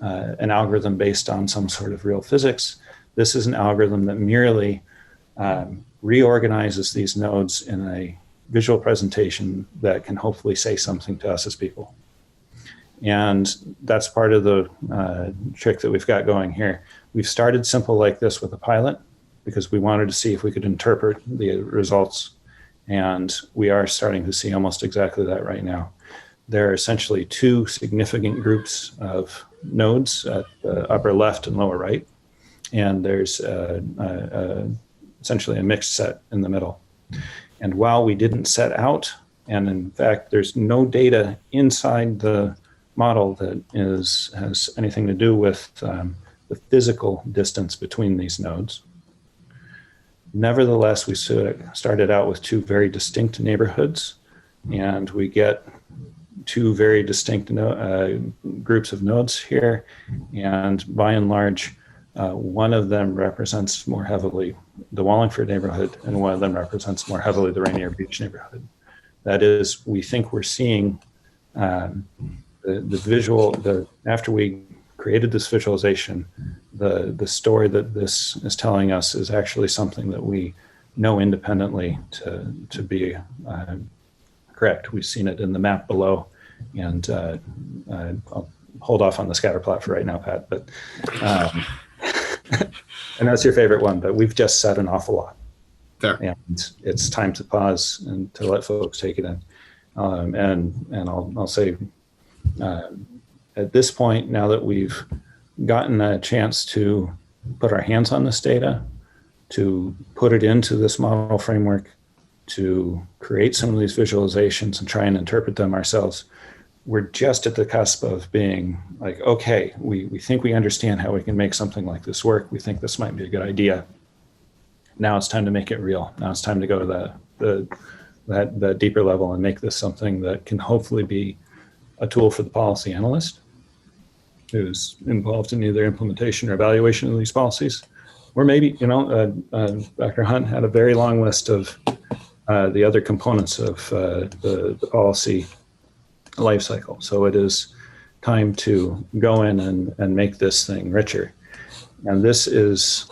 an algorithm based on some sort of real physics. This is an algorithm that merely reorganizes these nodes in a visual presentation that can hopefully say something to us as people. And that's part of the trick that we've got going here. We've started simple like this with a pilot because we wanted to see if we could interpret the results. And we are starting to see almost exactly that right now. There are essentially two significant groups of nodes at the upper left and lower right. And there's essentially a mixed set in the middle. And while we didn't set out, and in fact, there's no data inside the model that has anything to do with the physical distance between these nodes. Nevertheless, we started out with two very distinct neighborhoods, and we get two very distinct groups of nodes here. And by and large, one of them represents more heavily the Wallingford neighborhood, and one of them represents more heavily the Rainier Beach neighborhood. That is, we think we're seeing the visual, after we created this visualization, the story that this is telling us is actually something that we know independently to be correct. We've seen it in the map below, and I'll hold off on the scatter plot for right now, Pat, but and that's your favorite one, but we've just said an awful lot. Fair. And it's time to pause and to let folks take it in. And I'll say, at this point, now that we've gotten a chance to put our hands on this data, to put it into this model framework, to create some of these visualizations and try and interpret them ourselves, we're just at the cusp of being like, okay, we think we understand how we can make something like this work. We think this might be a good idea. Now it's time to make it real. Now it's time to go to that deeper level and make this something that can hopefully be a tool for the policy analyst who's involved in either implementation or evaluation of these policies. Or maybe, Dr. Hunt had a very long list of the other components of the policy life cycle. So it is time to go in and make this thing richer. And this is,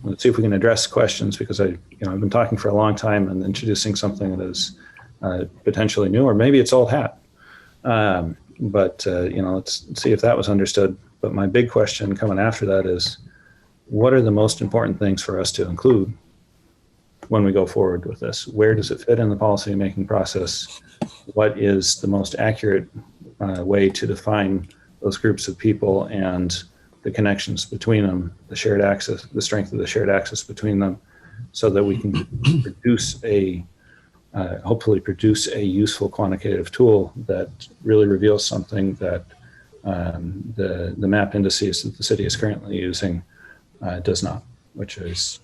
let's see if we can address questions, because I've been talking for a long time and introducing something that is potentially new, or maybe it's old hat. Let's see if that was understood. But my big question coming after that is, what are the most important things for us to include when we go forward with this? Where does it fit in the policy making process? What is the most accurate way to define those groups of people and the connections between them, the shared access, the strength of the shared access between them, so that we can hopefully produce a useful quantitative tool that really reveals something that the map indices that the city is currently using does not, which is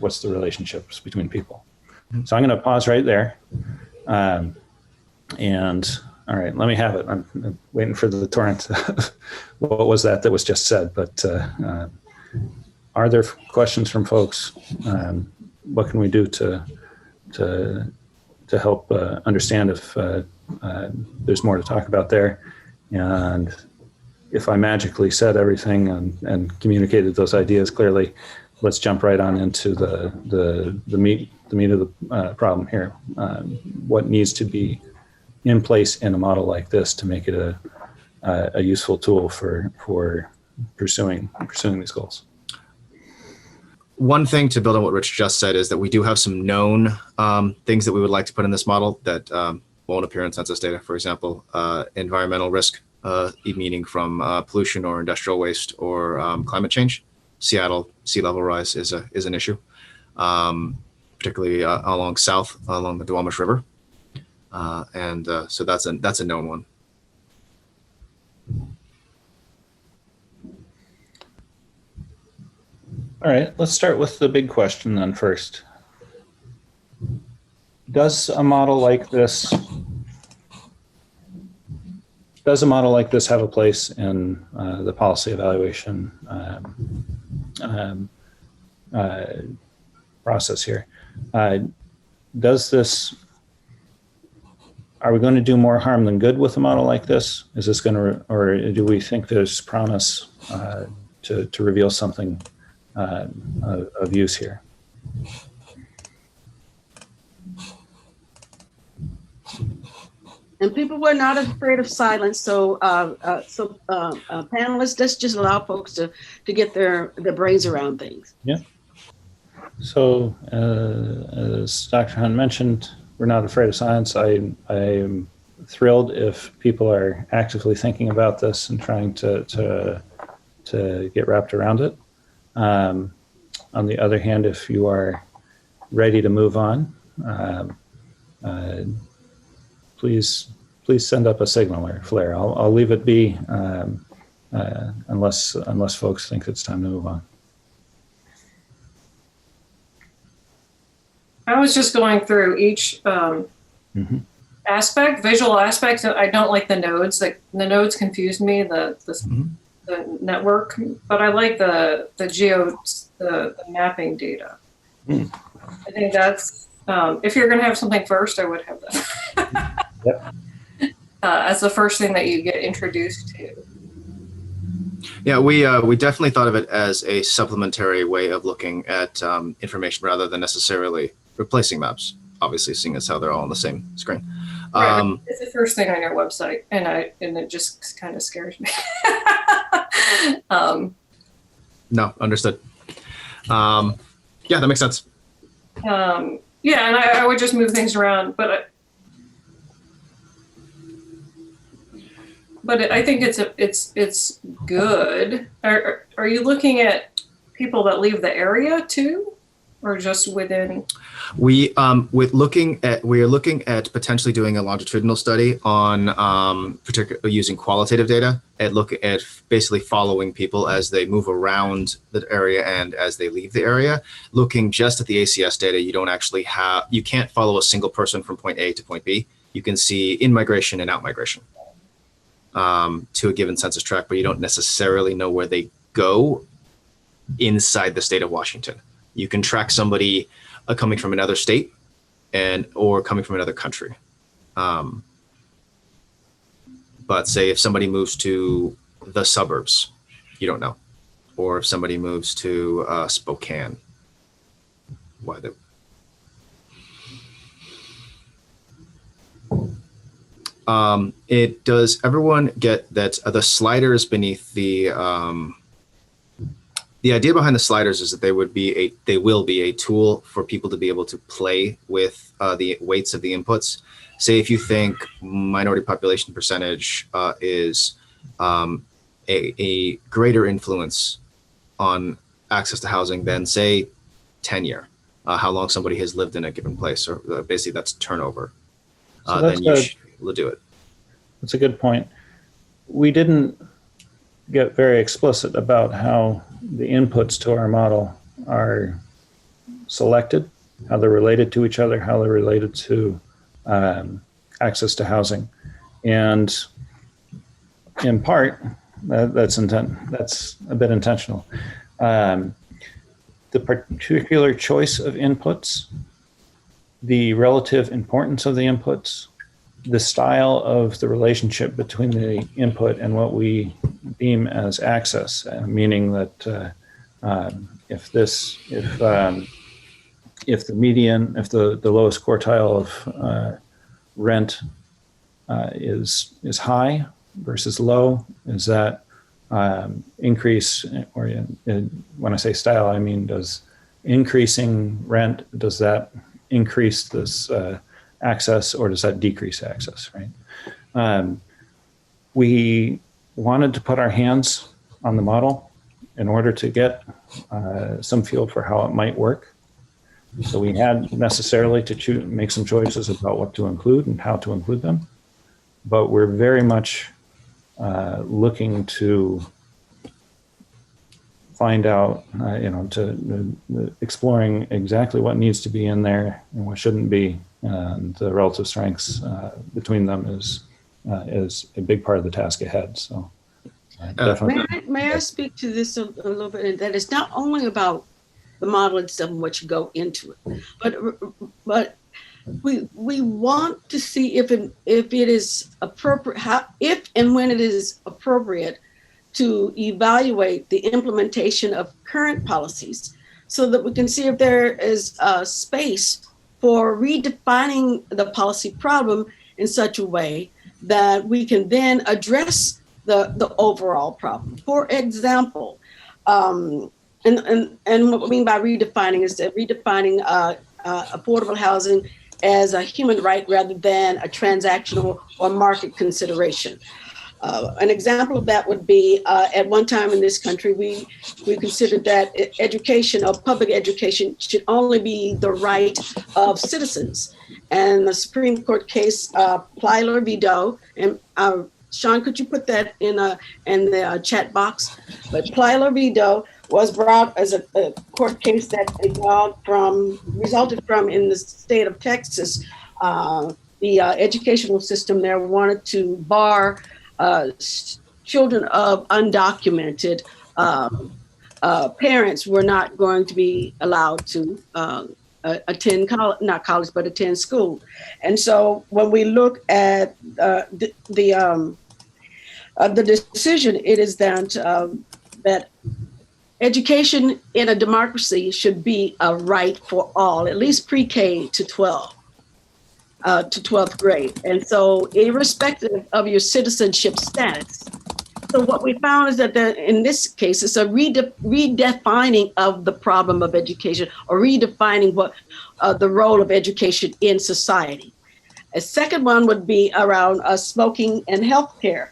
what's the relationships between people. So I'm going to pause right there. And all right, let me have it. I'm waiting for the torrent. What was that was just said? But are there questions from folks? What can we do to help understand if there's more to talk about there? And if I magically said everything and communicated those ideas clearly, let's jump right on into the meat of the problem here. What needs to be in place in a model like this to make it a useful tool for pursuing these goals? One thing to build on what Rich just said is that we do have some known things that we would like to put in this model that won't appear in census data. For example, environmental risk, meaning from pollution or industrial waste or climate change. Seattle sea level rise is an issue, particularly along the Duwamish River, so that's a known one. All right, let's start with the big question then first. Does a model like this have a place in the policy evaluation process here? Are we going to do more harm than good with a model like this? Is this going to, or do we think there's promise to reveal something of use here? And people were not afraid of silence. So, panelists, let's just allow folks to get their brains around things. Yeah. So, as Dr. Hunt mentioned, we're not afraid of science. I am thrilled if people are actively thinking about this and trying to get wrapped around it. On the other hand, if you are ready to move on, please send up a signal or flare. I'll leave it be unless folks think it's time to move on. I was just going through each aspect, visual aspects. I don't like the nodes. Like the nodes confuse me. The network, but I like the mapping data. I think that's if you're going to have something first, I would have that Yep. As the first thing that you get introduced to. Yeah, we definitely thought of it as a supplementary way of looking at information rather than necessarily replacing maps. Obviously, seeing as how they're all on the same screen. Right, it's the first thing on your website, and it just kind of scares me. No, understood. Yeah, that makes sense. Yeah, and I would just move things around, but I think it's good. Are you looking at people that leave the area too, or just within? We are looking at potentially doing a longitudinal study on particularly using qualitative data and look at basically following people as they move around the area and as they leave the area. Looking just at the ACS data, you can't follow a single person from point A to point B. You can see in migration and out migration to a given census tract, but you don't necessarily know where they go inside the state of Washington. You can track somebody coming from another state or coming from another country. But say if somebody moves to the suburbs, you don't know. Or if somebody moves to Spokane, why the does everyone get that the sliders beneath the idea behind the sliders is that they will be a tool for people to be able to play with the weights of the inputs. Say if you think minority population percentage is a greater influence on access to housing than say tenure, how long somebody has lived in a given place, or basically that's turnover. Then you should be able to do it. That's a good point. We didn't get very explicit about how the inputs to our model are selected, how they're related to each other, how they're related to access to housing. And in part, that's a bit intentional. The particular choice of inputs, the relative importance of the inputs, the style of the relationship between the input and what we deem as access, meaning that if the lowest quartile of rent is high versus low, is that increase, or when I say style, I mean, does increasing rent, does that increase this access, or does that decrease access, right? We wanted to put our hands on the model in order to get some feel for how it might work. So we had necessarily to make some choices about what to include and how to include them. But we're very much looking to find out, exploring exactly what needs to be in there and what shouldn't be. And the relative strengths between them is a big part of the task ahead. So definitely. May I speak to this a little bit? That it's not only about the model itself and what you go into it, but we want to see if it is appropriate, if and when it is appropriate to evaluate the implementation of current policies, so that we can see if there is a space for redefining the policy problem in such a way that we can then address the overall problem. For example, and And what we mean by redefining is that redefining affordable housing as a human right rather than a transactional or market consideration. An example of that would be at one time in this country, we considered that education or public education should only be the right of citizens. And the Supreme Court case, Plyler v. Doe, and Sean, could you put that in the chat box? But Plyler v. Doe was brought as a court case that resulted from in the state of Texas. The educational system there wanted to bar children of undocumented parents were not going to be allowed to attend attend school. And so when we look at the decision, it is that education in a democracy should be a right for all, at least pre-K to 12. To 12th grade. And so irrespective of your citizenship status. So what we found is that in this case, it's a redefining of the problem of education, or redefining what the role of education in society. A second one would be around smoking and healthcare.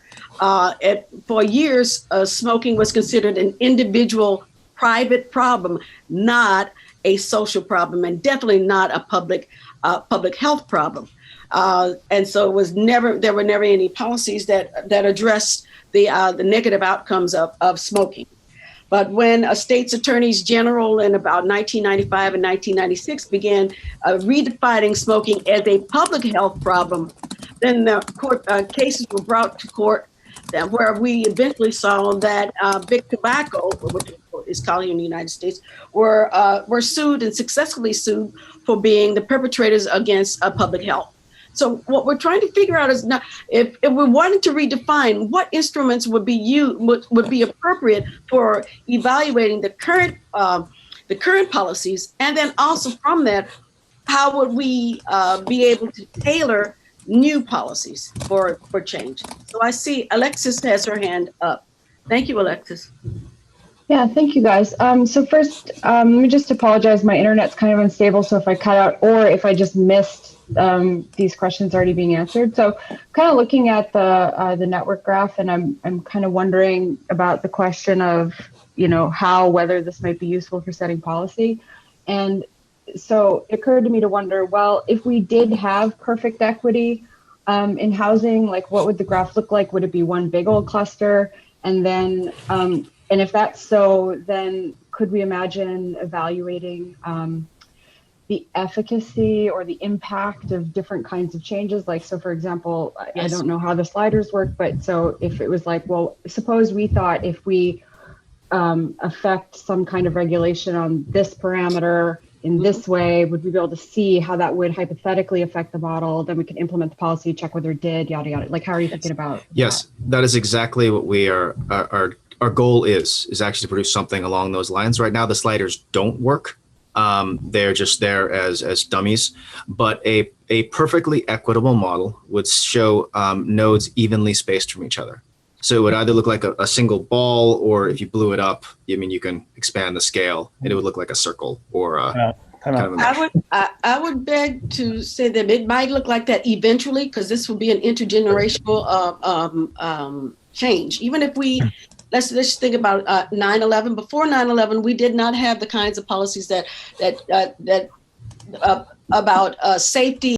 For years, smoking was considered an individual private problem, not a social problem, and definitely not a public health problem. And so there were never any policies that addressed the negative outcomes of smoking. But when a state's attorneys general in about 1995 and 1996 began redefining smoking as a public health problem, then the court cases were brought to court where we eventually saw that big tobacco, which is called in the United States, were sued and successfully sued for being the perpetrators against public health. So what we're trying to figure out is now, if we wanted to redefine what instruments would be appropriate for evaluating the current policies, and then also from that, how would we be able to tailor new policies for change? So I see Alexis has her hand up. Thank you, Alexis. Yeah, thank you guys. So first, let me just apologize. My internet's kind of unstable, so if I cut out or if I just missed these questions already being answered. So kind of looking at the network graph, and I'm kind of wondering about the question of, whether this might be useful for setting policy. And so it occurred to me to wonder, well, if we did have perfect equity in housing, like what would the graph look like? Would it be one big old cluster? And then, and if that's so, then could we imagine evaluating the efficacy or the impact of different kinds of changes? Like, so for example, yes. I don't know how the sliders work, but so if it was like, well, suppose we thought if we affect some kind of regulation on this parameter in this way, would we be able to see how that would hypothetically affect the model? Then we can implement the policy, check whether it did, yada, yada. Like, how are you thinking about Yes, that is exactly what we are. Our goal is actually to produce something along those lines. Right now, the sliders don't work. They're just there as dummies, but a perfectly equitable model would show nodes evenly spaced from each other. So it would either look like a single ball, or if you blew it up, you can expand the scale and it would look like a circle or kind of a mesh. I would beg to say that it might look like that eventually, because this will be an intergenerational change. Even if let's think about 9/11. Before 9/11, we did not have the kinds of policies that about safety